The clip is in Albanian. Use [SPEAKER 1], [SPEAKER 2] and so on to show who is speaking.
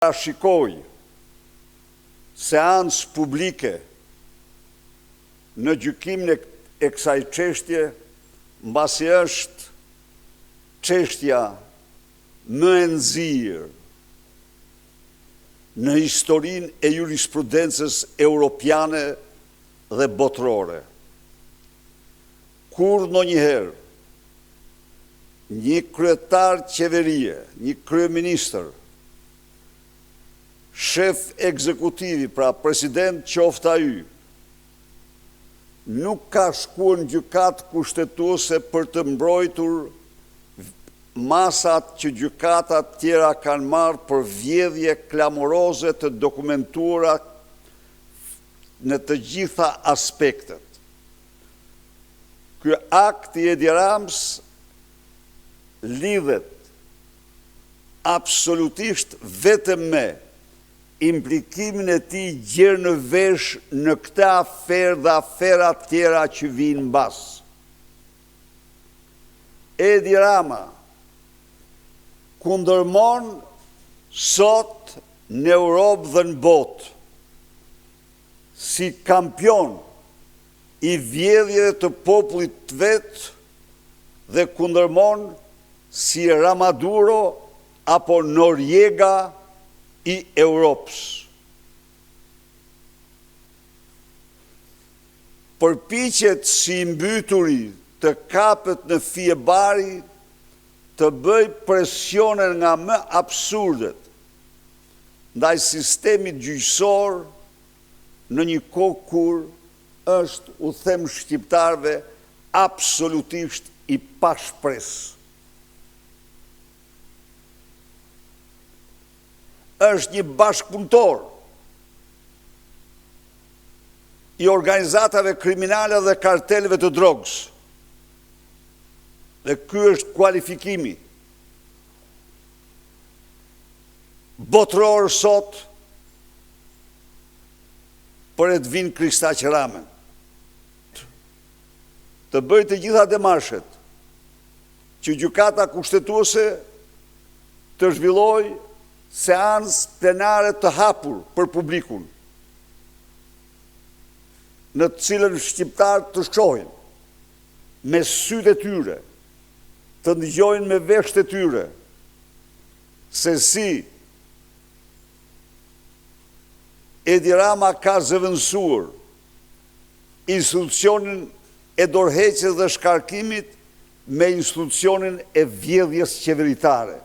[SPEAKER 1] shikoj seancë publike në gjykimin e kësaj çështje, mbasi është çështja më e nxirr në historinë e jurisprudencës europiane dhe botërore. Kur ndonjëherë një kryetar qeverie, një kryeministër, shef ekzekutivi, pra president qoftë ai, nuk ka shkuar në gjykatë kushtetuese për të mbrojtur masat që gjykatat tjera kanë marrë për vjedhje klamoroze të dokumentuara në të gjitha aspektet. Ky akt i Edi Ramës lidhet absolutisht vetëm me implikimin e tij gjerë në vesh në këtë aferë dhe aferat tjera që vinë mbas. Edi Rama kundërmon sot në Europë dhe në botë si kampion i vjedhjeve të popullit të vet dhe kundërmon si Ramaduro apo Noriega i Europës. Përpiqet si mbyturi të kapet në fije bari të bëj presione nga më absurdet ndaj sistemit gjyqësor në një kohë kur është, u them shqiptarëve, absolutisht i pashpresë. Është një bashkëpunëtor i organizatave kriminale dhe karteleve të drogës. Dhe ky është kualifikimi botëror sot për Edvin Kristaq Ramën. Të bëjë të gjitha demarshet që gjykata kushtetuese të zhvillojë seancë plenare të hapur për publikun, në të cilën shqiptarët të shohin me sytë e tyre, të ndëgjojnë me vesht e tyre, se si Edi Rama ka zëvendësuar institucionin e dorëheqjes dhe shkarkimit me institucionin e vjedhjes qeveritare.